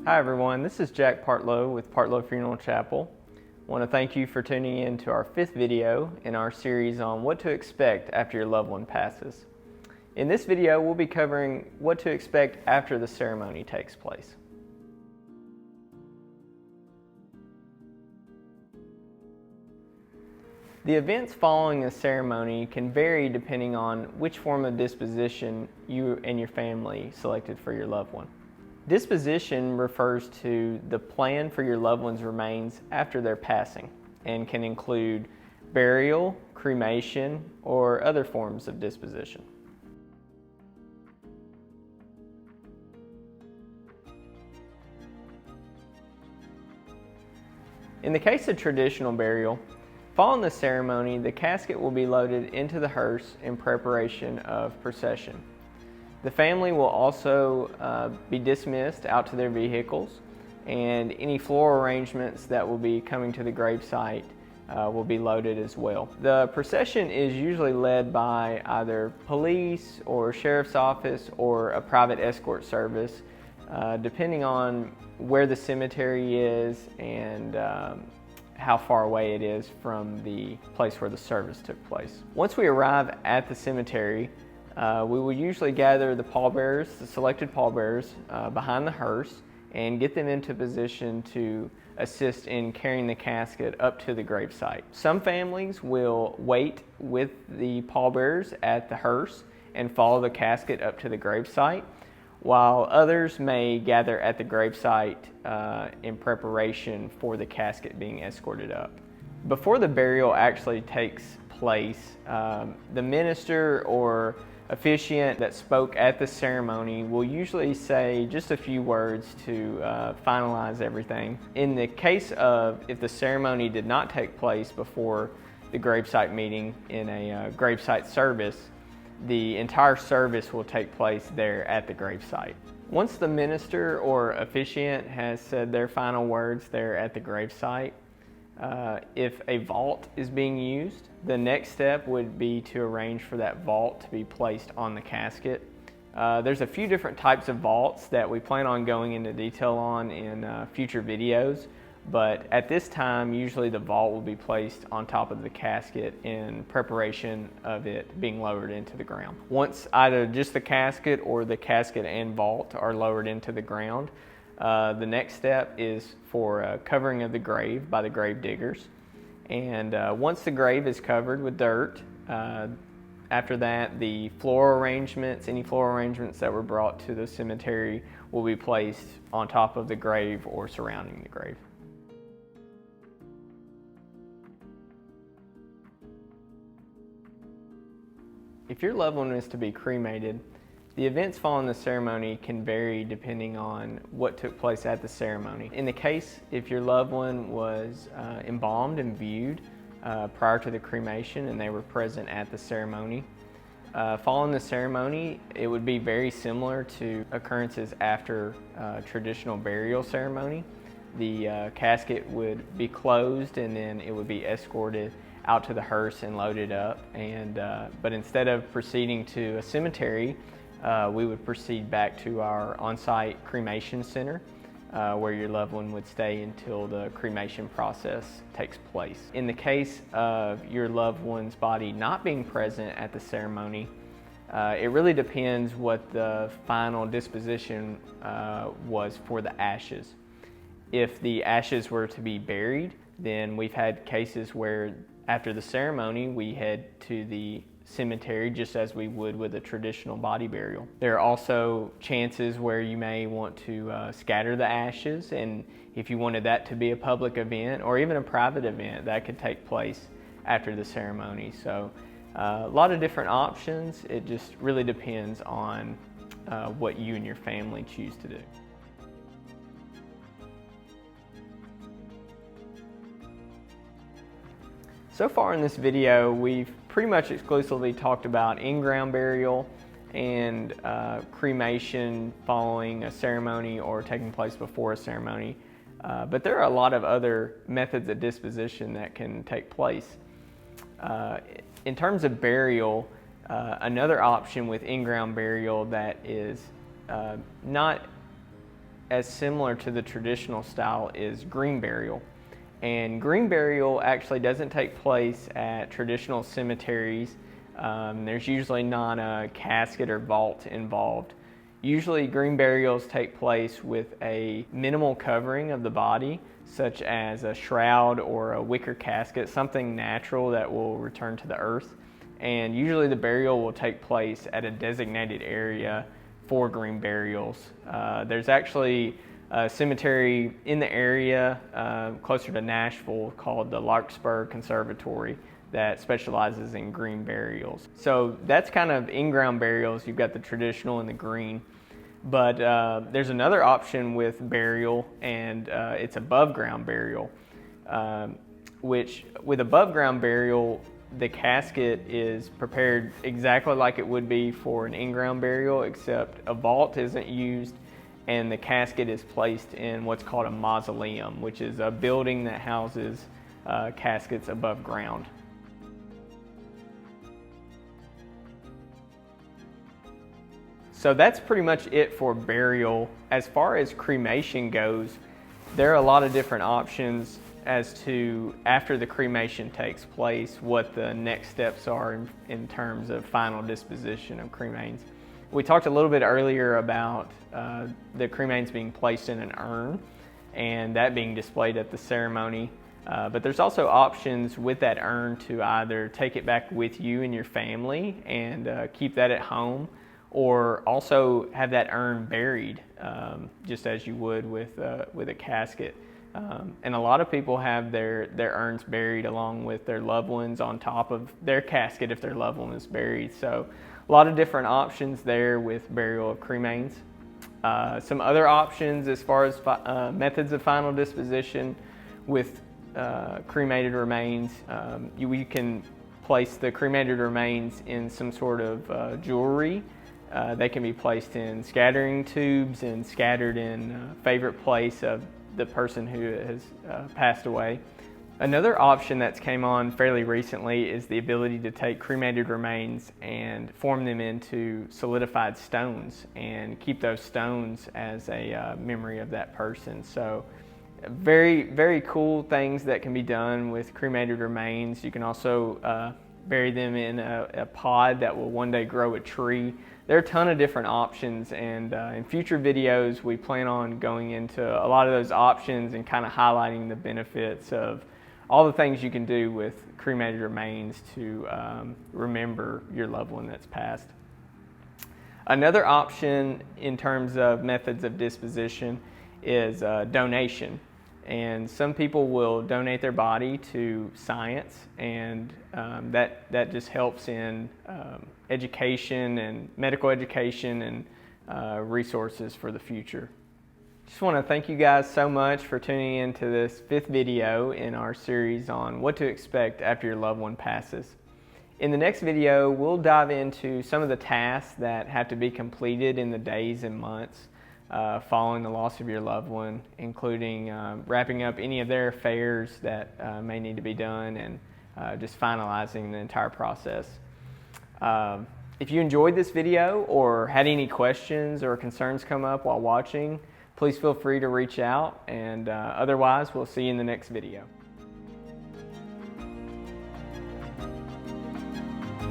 Hi everyone, this is Jack Partlow with Partlow Funeral Chapel. I want to thank you for tuning in to our 5th video in our series on what to expect after your loved one passes. In this video, we'll be covering what to expect after the ceremony takes place. The events following a ceremony can vary depending on which form of disposition you and your family selected for your loved one. Disposition refers to the plan for your loved one's remains after their passing and can include burial, cremation, or other forms of disposition. In the case of traditional burial, following the ceremony, the casket will be loaded into the hearse in preparation of procession. The family will also be dismissed out to their vehicles, and any floral arrangements that will be coming to the gravesite will be loaded as well. The procession is usually led by either police or sheriff's office or a private escort service, depending on where the cemetery is and how far away it is from the place where the service took place. Once we arrive at the cemetery, we will usually gather the pallbearers, the selected pallbearers, behind the hearse and get them into position to assist in carrying the casket up to the gravesite. Some families will wait with the pallbearers at the hearse and follow the casket up to the gravesite, while others may gather at the gravesite in preparation for the casket being escorted up. Before the burial actually takes place, the minister or officiant that spoke at the ceremony will usually say just a few words to finalize everything. In the case of if the ceremony did not take place before the gravesite meeting in a gravesite service, the entire service will take place there at the gravesite. Once the minister or officiant has said their final words there at the gravesite, if a vault is being used, the next step would be to arrange for that vault to be placed on the casket. There's a few different types of vaults that we plan on going into detail on in future videos, but at this time, usually the vault will be placed on top of the casket in preparation of it being lowered into the ground. Once either just the casket or the casket and vault are lowered into the ground, the next step is for covering of the grave by the grave diggers. And once the grave is covered with dirt, after that the floral arrangements, any floral arrangements that were brought to the cemetery will be placed on top of the grave or surrounding the grave. If your loved one is to be cremated, the events following the ceremony can vary depending on what took place at the ceremony. In the case, if your loved one was embalmed and viewed prior to the cremation and they were present at the ceremony, following the ceremony, it would be very similar to occurrences after traditional burial ceremony. The casket would be closed and then it would be escorted out to the hearse and loaded up. But instead of proceeding to a cemetery, we would proceed back to our on-site cremation center where your loved one would stay until the cremation process takes place. In the case of your loved one's body not being present at the ceremony, it really depends what the final disposition was for the ashes. If the ashes were to be buried, then we've had cases where after the ceremony we head to the cemetery just as we would with a traditional body burial. There are also chances where you may want to scatter the ashes, and if you wanted that to be a public event or even a private event, that could take place after the ceremony. So a lot of different options. It just really depends on what you and your family choose to do. So far in this video, we've pretty much exclusively talked about in-ground burial and cremation following a ceremony or taking place before a ceremony. But there are a lot of other methods of disposition that can take place. In terms of burial, another option with in-ground burial that is not as similar to the traditional style is green burial. And green burial actually doesn't take place at traditional cemeteries. There's usually not a casket or vault involved. Usually green burials take place with a minimal covering of the body, such as a shroud or a wicker casket, something natural that will return to the earth. And usually the burial will take place at a designated area for green burials. There's actually a cemetery in the area closer to Nashville called the Larkspur Conservatory that specializes in green burials. So that's kind of in-ground burials. You've got the traditional and the green. But there's another option with burial, and it's above ground burial, which with above ground burial, the casket is prepared exactly like it would be for an in-ground burial, except a vault isn't used and the casket is placed in what's called a mausoleum, which is a building that houses caskets above ground. So that's pretty much it for burial. As far as cremation goes, there are a lot of different options as to, after the cremation takes place, what the next steps are in terms of final disposition of cremains. We talked a little bit earlier about the cremains being placed in an urn and that being displayed at the ceremony. But there's also options with that urn to either take it back with you and your family and keep that at home, or also have that urn buried just as you would with a casket. And a lot of people have their urns buried along with their loved ones on top of their casket if their loved one is buried. So a lot of different options there with burial of cremains. Some other options as far as methods of final disposition with cremated remains. You can place the cremated remains in some sort of jewelry. They can be placed in scattering tubes and scattered in a favorite place of the person who has passed away. Another option that's came on fairly recently is the ability to take cremated remains and form them into solidified stones and keep those stones as a memory of that person. So very, very cool things that can be done with cremated remains. You can also bury them in a pod that will one day grow a tree. There are a ton of different options, and in future videos we plan on going into a lot of those options and kind of highlighting the benefits of all the things you can do with cremated remains to remember your loved one that's passed. Another option in terms of methods of disposition is donation. And some people will donate their body to science, and that just helps in education and medical education and resources for the future. Just want to thank you guys so much for tuning in to this 5th video in our series on what to expect after your loved one passes. In the next video, we'll dive into some of the tasks that have to be completed in the days and months following the loss of your loved one, including wrapping up any of their affairs that may need to be done and just finalizing the entire process. If you enjoyed this video or had any questions or concerns come up while watching, please feel free to reach out, and otherwise we'll see you in the next video.